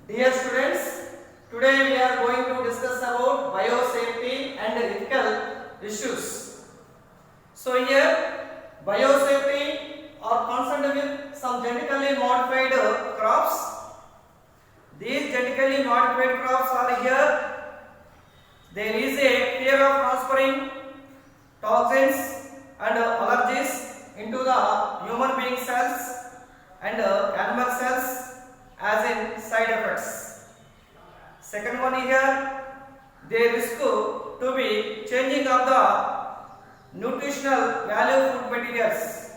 Dear students, today we are going to discuss about biosafety and ethical issues. So here, biosafety are concerned with some genetically modified crops. These genetically modified crops are here. There is a fear of transferring toxins and allergies into the human being cells and animal cells as in side effects. Second one here, they risk to be changing of the nutritional value food materials.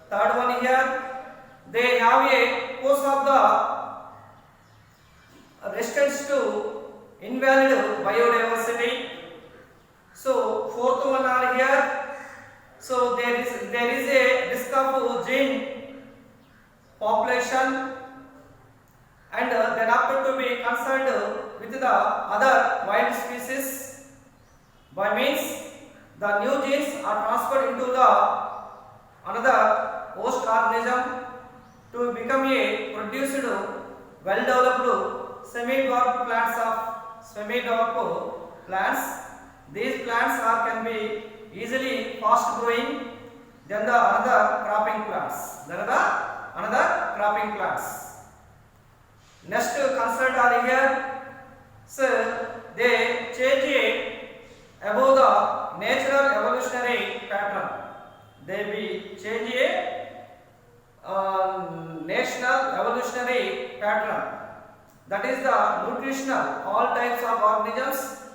Third one here, they have a cause of the resistance to invalid biodiversity. So fourth one are here. So there is a risk of gene population and thereafter to be concerned with the other wild species by means the new genes are transferred into the another host organism to become a produced well developed semi-dwarf plants. These plants can be easily fast growing than the another cropping plants. Next concerned are here, so they change it above the natural evolutionary pattern. They be change a national evolutionary pattern. That is the nutritional. All types of organisms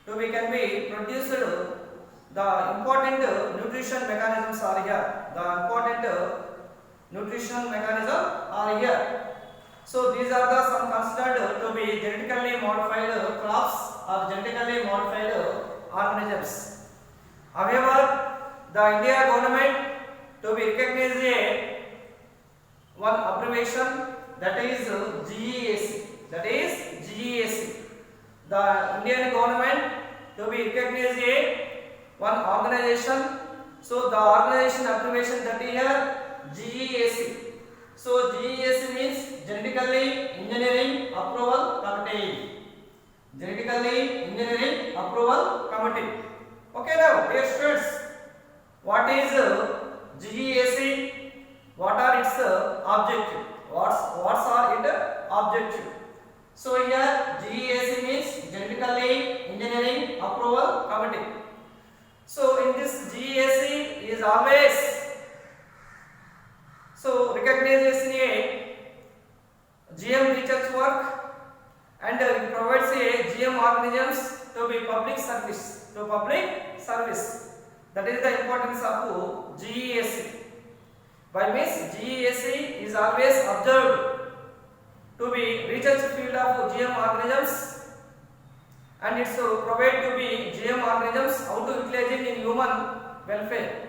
to be can be produced. The important nutrition mechanisms are here. The important nutritional mechanism are here. So these are the some considered to be genetically modified crops or genetically modified organisms. However, the India government to be recognized one abbreviation, that is GEAC. The Indian government to be recognized one organization. So the organization abbreviation that is here GEAC. So GEAC means Genetically Engineering Approval Committee. Okay, now dear students, what is GEAC? What are its objective? What are its objective? So here GEAC means Genetically Engineering Approval Committee. So in this GEAC is always recognizes a GM research work and it provides a GM organisms to be public service. That is the importance of GEAC. By means GEAC is always observed to be research field of GM organisms and it's provide to be GM organisms how to utilize it in human welfare.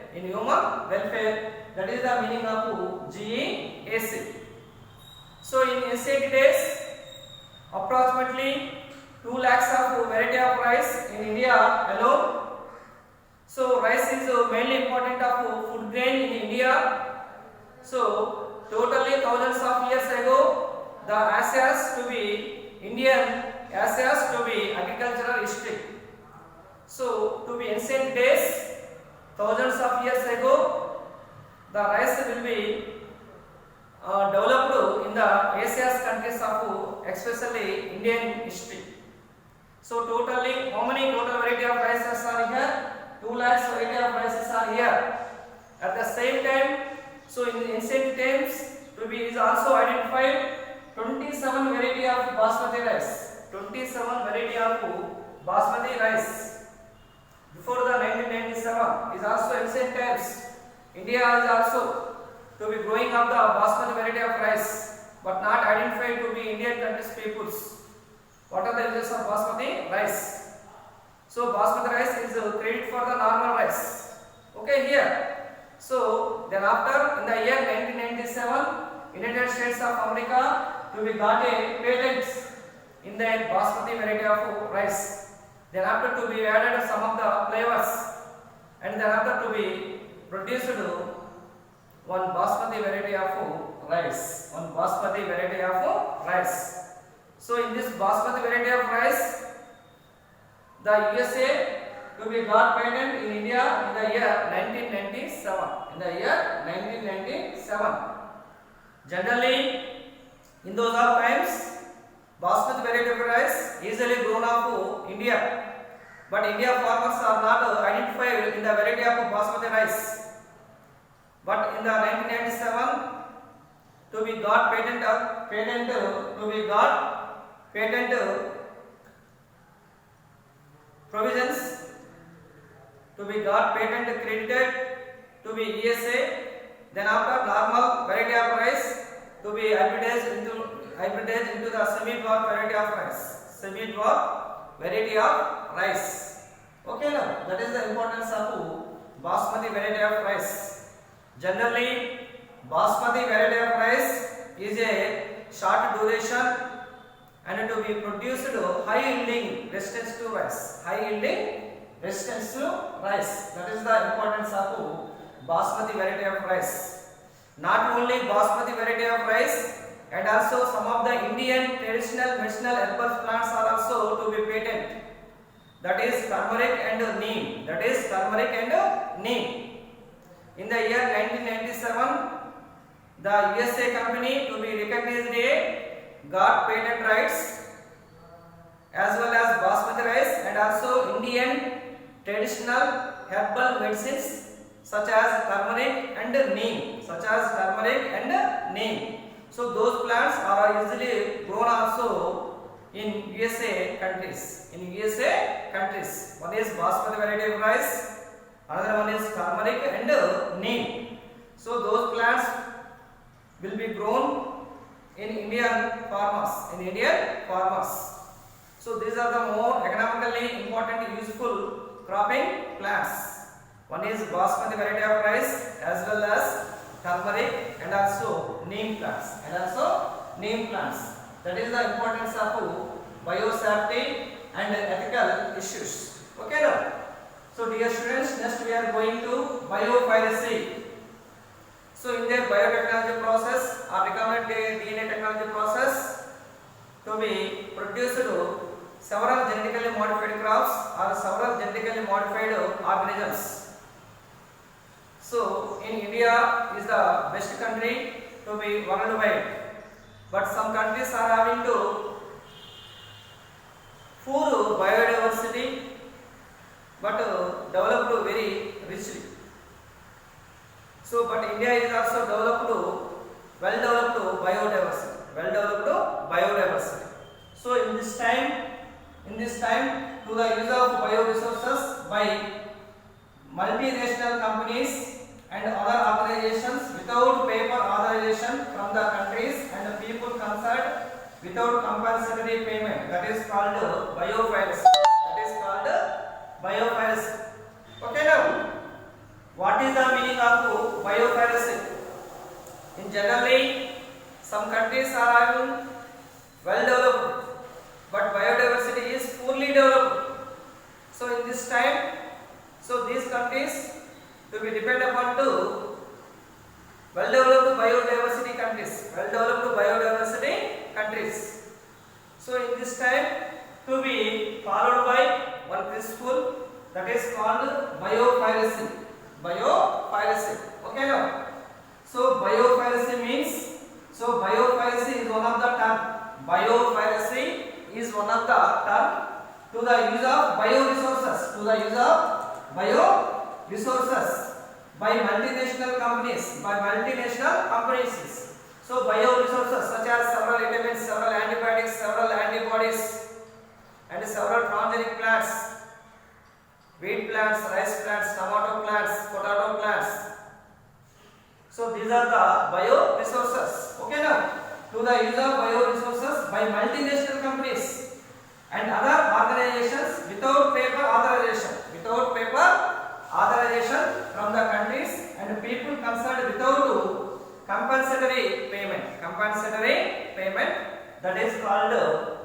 That is the meaning of GEAC. So in ancient days, approximately 2 lakhs of variety of rice in India alone. So rice is mainly important of food grain in India. So totally thousands of years ago, the Asias to be Indian Asias to be agricultural history. So to be ancient days, thousands of years ago, the rice will be developed in the Asia's countries of especially Indian history. So totally how many total variety of rices are here? 2 lakhs variety of rices are here. At the same time, so in ancient times to be is also identified 27 variety of basmati rice. Before the 1997 is also ancient times. India is also to be growing up the basmati variety of rice, but not identified to be Indian countries peoples. What are the uses of basmati rice? So basmati rice is credit for the normal rice. Okay here. So then after in the year 1997, United States of America to be got a patent in the basmati variety of rice. Then after to be added some of the flavors and then after to be produced one basmati variety of rice. So in this basmati variety of rice, the USA to be got patent in India in the year 1997. In the year 1997. Generally, in those of times, basmati variety of rice easily grown of India, but India farmers are not identified in the variety of basmati rice. But in the 1997, to be got patent provisions, to be got patent credited to be ESA. Then after normal variety of rice to be hybridized into the semi-dwarf variety of rice. Semi-dwarf variety of rice. Okay, now that is the importance of basmati variety of rice. Generally, basmati variety of rice is a short duration and to be produced high yielding resistance to rice. High yielding resistance to rice. That is the importance of basmati variety of rice. Not only basmati variety of rice, and also some of the Indian traditional medicinal herbal plants are also to be patent. That is turmeric and neem. That is turmeric and neem. In the year 1997, the USA company to be recognized got patent rights as well as basmati rice and also Indian traditional herbal medicines such as turmeric and neem. So those plants are usually grown also in USA countries. One is basmati variety of rice, another one is turmeric and neem. So those plants will be grown in Indian farmers. So these are the more economically important useful cropping plants. One is basmati variety of rice as well as turmeric and also neem plants. That is the importance of biosafety and ethical issues. Okay, now. So dear students, next we are going to biopiracy. So in the biotechnology process or recombinant DNA technology process, to be produced several genetically modified crops or several genetically modified organisms. So in India is the best country to be worldwide, but some countries are having to poor biodiversity but developed very richly. So but India is also well developed biodiversity. So in this time to the use of bioresources by multinational companies and other organizations without paper authorization from the countries and the people concerned without compensatory payment. That is called biopiracy. Okay, now what is the meaning of biopiracy? In generally, some countries are having well developed, but biodiversity is poorly developed. So in this time, so these countries to be depend upon to well developed biodiversity countries. So in this time to be followed by one principle that is called biopiracy. Okay, now. So biopiracy is one of the term. Biopiracy is one of the term to the use of bioresources. By multinational companies. So bioresources such as several vitamins, several antibiotics, several antibodies, and several transgenic plants, wheat plants, rice plants, tomato plants, potato plants. So these are the bioresources. Okay, now to the use of bioresources by multinational companies and other organizations without paper authorization from the countries and people concerned without compensatory payment. That is called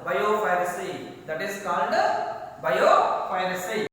biopiracy.